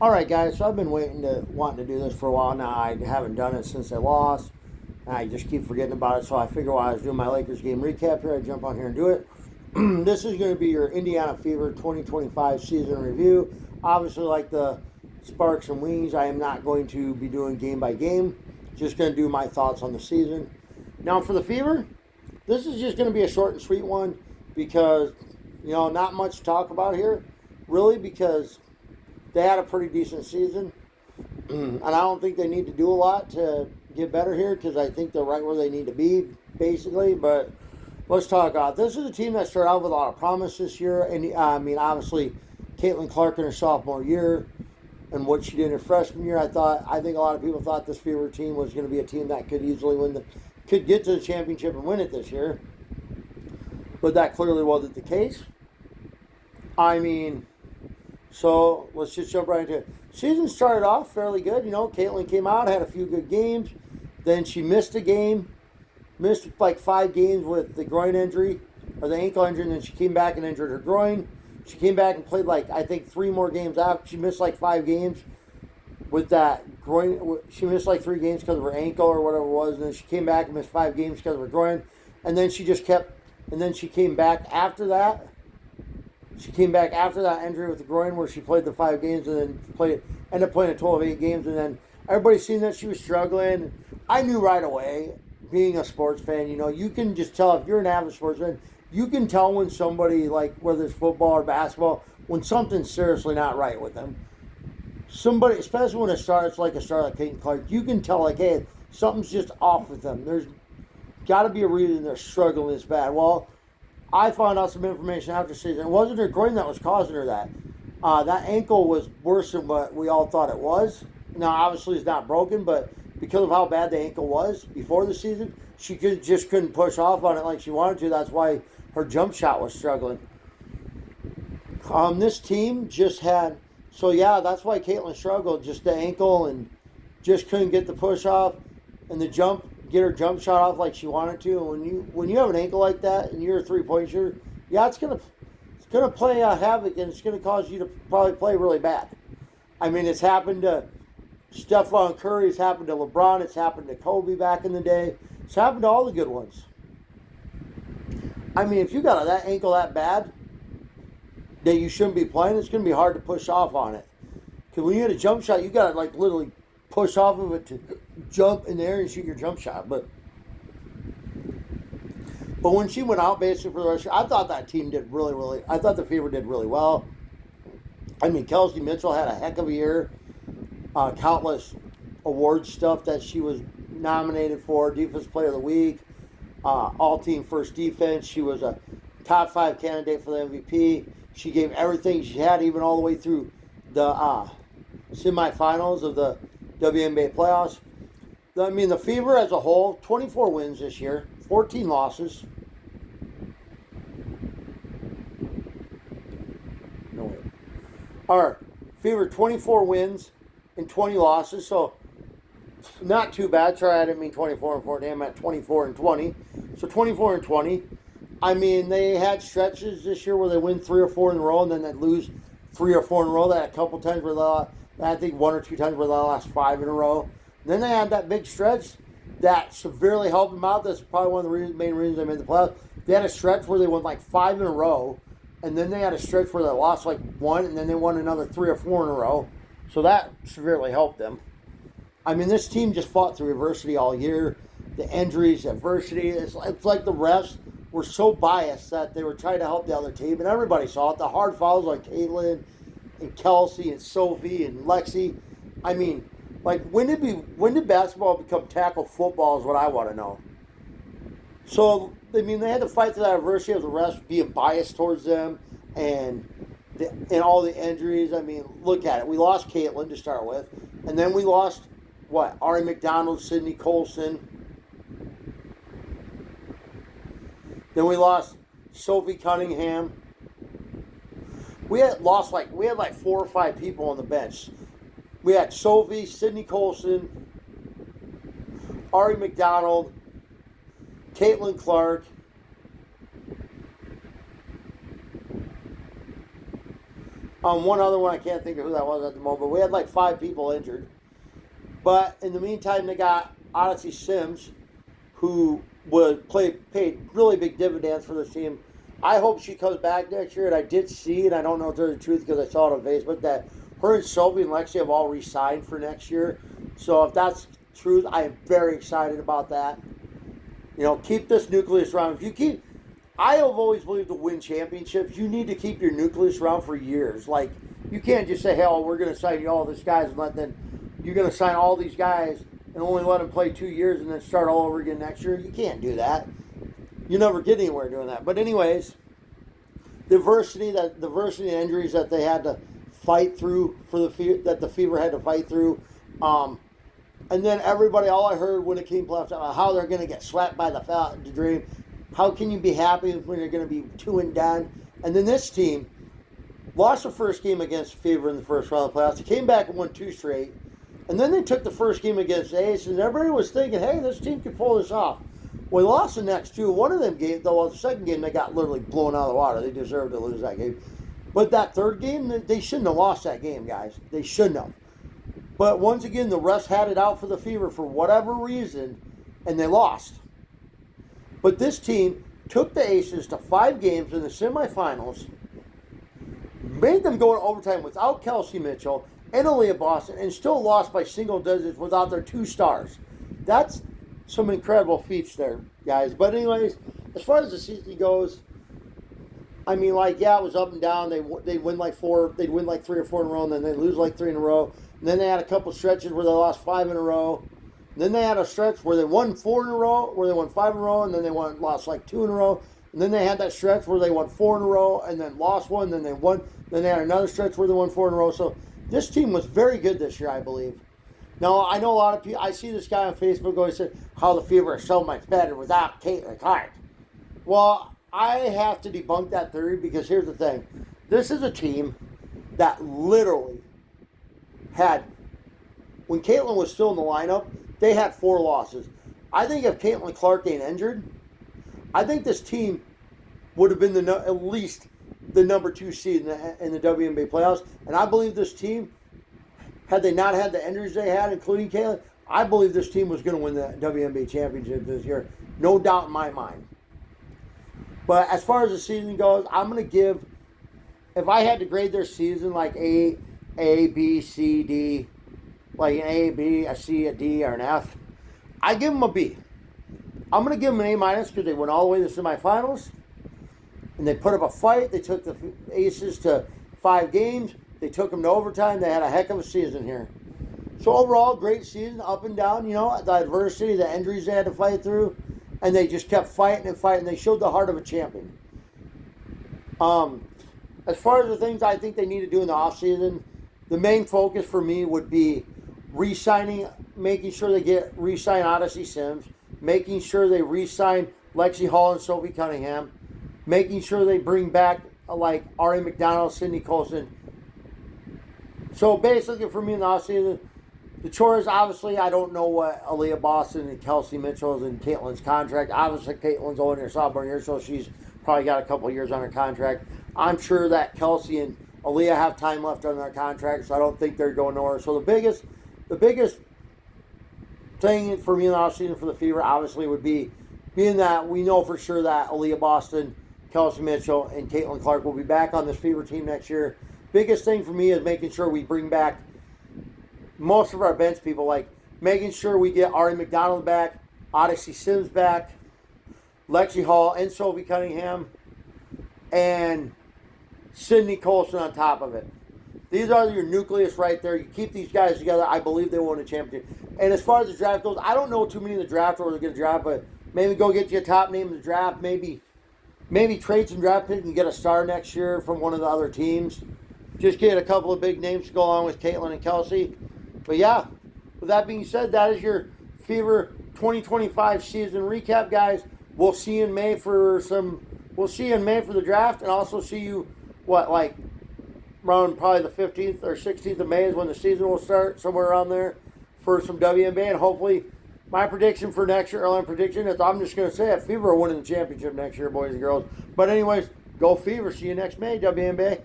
All right, guys. So I've been wanting to do this for a while now. I haven't done it since they lost. I just keep forgetting about it. So I figure while I was doing my Lakers game recap here, I'd jump on here and do it. This is going to be your Indiana Fever 2025 season review. Obviously, like the Sparks and Wings, I am not going to be doing game by game. Just going to do my thoughts on the season. Now for the Fever, this is just going to be a short and sweet one because, not much to talk about here, really, because they had a pretty decent season. And I don't think they need to do a lot to get better here because I think they're right where they need to be, basically. But let's talk about this. Is a team that started out with a lot of promise this year. And, obviously, Caitlin Clark in her sophomore year and what she did in her freshman year, I think a lot of people thought this Fever team was going to be a team that could easily could get to the championship and win it this year. But that clearly wasn't the case. So let's just jump right into it. Season started off fairly good. Caitlin came out, had a few good games. Then she missed a game, missed like 5 games with the groin injury or the ankle injury, and then she came back and injured her groin. She came back and played I think 3 more games after. She missed 5 games with that groin. She missed 3 games because of her ankle or whatever it was, and then she came back and missed 5 games because of her groin. And then she just kept, and then she came back after that. She came back after that injury with the groin where she played the 5 games and then ended up playing a total of 8 games. And then everybody seen that she was struggling. I knew right away, being a sports fan, you can just tell if you're an avid sports fan, you can tell when somebody, whether it's football or basketball, when something's seriously not right with them. Somebody, especially when it starts like a star like Caitlin Clark, you can tell, hey, something's just off with them. There's got to be a reason they're struggling this bad. Well, I found out some information after season. It wasn't her groin that was causing her that. That ankle was worse than what we all thought it was. Now, obviously, it's not broken, but because of how bad the ankle was before the season, she just couldn't push off on it like she wanted to. That's why her jump shot was struggling. This team just had... So, yeah, that's why Caitlin struggled. Just the ankle and just couldn't get the push off and the jump. Get her jump shot off like she wanted to. And when you have an ankle like that and you're a 3-point shooter, yeah, it's gonna play havoc and it's gonna cause you to probably play really bad. It's happened to Stephon Curry, it's happened to LeBron, it's happened to Kobe back in the day. It's happened to all the good ones. If you got that ankle that bad that you shouldn't be playing, it's gonna be hard to push off on it. Because when you hit a jump shot, you gotta literally push off of it to jump in the air and shoot your jump shot. But when she went out basically for the rest, I thought that team did really, I thought the Fever did really well. Kelsey Mitchell had a heck of a year. Countless award stuff that she was nominated for. Defensive Player of the Week, all-team first defense. She was a top 5 candidate for the MVP. She gave everything she had, even all the way through the semifinals of the WNBA playoffs. The Fever as a whole, 24 wins this year, 14 losses. No way. All right, Fever 24 wins and 20 losses, so not too bad. Sorry, I didn't mean 24 and 14. I meant 24 and 20. So 24 and 20. They had stretches this year where they win 3 or 4 in a row, and then they'd lose 3 or 4 in a row. They had a couple times where I think 1 or 2 times where they lost 5 in a row. And then they had that big stretch that severely helped them out. That's probably one of the main reasons they made the playoffs. They had a stretch where they won 5 in a row, and then they had a stretch where they lost 1, and then they won another 3 or 4 in a row. So that severely helped them. This team just fought through adversity all year. The injuries, adversity. It's like the refs were so biased that they were trying to help the other team, and everybody saw it. The hard fouls on Caitlin and Kelsey and Sophie and Lexi. When did basketball become tackle football is what I want to know. So, they had to fight through that adversity of the refs being biased towards them and all the injuries. Look at it. We lost Caitlin to start with, and then we lost, Ari McDonald, Sydney Colson. Then we lost Sophie Cunningham. We had 4 or 5 people on the bench. We had Sophie, Sydney Colson, Ari McDonald, Caitlin Clark, One other one, I can't think of who that was at the moment, but we had like 5 people injured. But in the meantime, they got Odyssey Sims, who paid really big dividends for this team. I hope she comes back next year, and I did see, and I don't know if there's the truth because I saw it on Facebook, that her and Sophie and Lexi have all re-signed for next year. So if that's truth, I am very excited about that. You know, keep this nucleus around. I have always believed to win championships, you need to keep your nucleus around for years. Like, you can't just say, hell, we're going to sign you all these guys, and then you're going to sign all these guys and only let them play 2 years and then start all over again next year. You can't do that. You never get anywhere doing that. But anyways, the adversity and injuries that they had to fight through that the Fever had to fight through, and then everybody, all I heard when it came playoffs, how they're going to get swept by the Dream. How can you be happy when you're going to be 2 and done? And then this team lost the first game against Fever in the first round of the playoffs. They came back and won 2 straight. And then they took the first game against Ace, and everybody was thinking, hey, this team can pull this off. Well, they lost the next 2. One of them games, though, the second game, they got literally blown out of the water. They deserved to lose that game. But that third game, they shouldn't have lost that game, guys. They shouldn't have. But once again, the refs had it out for the Fever for whatever reason, and they lost. But this team took the Aces to 5 games in the semifinals, made them go in overtime without Kelsey Mitchell and Aaliyah Boston, and still lost by single digits without their 2 stars. That's some incredible feats there, guys. But anyways, as far as the season goes, I mean, like, yeah, it was up and down. They'd win like 3 or 4 in a row, and then they'd lose like 3 in a row. And then they had a couple stretches where they lost 5 in a row. And then they had a stretch where they won 4 in a row, where they won 5 in a row, and then they lost like 2 in a row. And then they had that stretch where they won 4 in a row, and then lost 1, then they won. Then they had another stretch where they won 4 in a row. So this team was very good this year, I believe. Now, I know a lot of people, I see this guy on Facebook always say how the Fever is so much better without Caitlin Clark. Well, I have to debunk that theory because here's the thing. This is a team that literally had, when Caitlin was still in the lineup, they had 4 losses. I think if Caitlin Clark ain't injured, I think this team would have been at least the number 2 seed in the WNBA playoffs. And I believe this team, had they not had the injuries they had, including Caitlin, I believe this team was going to win the WNBA championship this year. No doubt in my mind. But as far as the season goes, I'm going to give, if I had to grade their season like A, B, C, D, like an A, B, a C, a D, or an F, I give them a B. I'm going to give them an A- because they went all the way to the semifinals, and they put up a fight. They took the Aces to 5 games. They took them to overtime. They had a heck of a season here. So overall, great season, up and down. You know, the adversity, the injuries they had to fight through, and they just kept fighting and fighting. They showed the heart of a champion. As far as the things I think they need to do in the offseason, the main focus for me would be re-signing, making sure they re-sign Odyssey Sims, making sure they re-sign Lexi Hall and Sophie Cunningham, making sure they bring back like Ari McDonald, Sydney Colson. So basically for me in the offseason, the chores, obviously, I don't know what Aaliyah Boston and Kelsey Mitchell's and Caitlin's contract. Obviously, Caitlin's only in her sophomore year, so she's probably got a couple of years on her contract. I'm sure that Kelsey and Aaliyah have time left on their contract, so I don't think they're going nowhere. So the biggest thing for me in the offseason for the Fever, obviously, would be being that we know for sure that Aaliyah Boston, Kelsey Mitchell, and Caitlin Clark will be back on this Fever team next year. Biggest thing for me is making sure we bring back most of our bench people, like making sure we get Ari McDonald back, Odyssey Sims back, Lexi Hall and Sophie Cunningham, and Sydney Colson on top of it. These are your nucleus right there. You keep these guys together, I believe they will win a championship. And as far as the draft goes, I don't know too many of the draft order they're going to draft, but maybe go get you a top name in the draft. Maybe trade some draft picks and get a star next year from one of the other teams. Just get a couple of big names to go along with Caitlin and Kelsey. But yeah, with that being said, that is your Fever 2025 season recap, guys. We'll see you in May for the draft, and also see you around probably the 15th or 16th of May is when the season will start, somewhere around there, for some WNBA, and hopefully my prediction for next year, early prediction is I'm just going to say it, Fever will win the championship next year, boys and girls. But anyways, go Fever. See you next May, WNBA.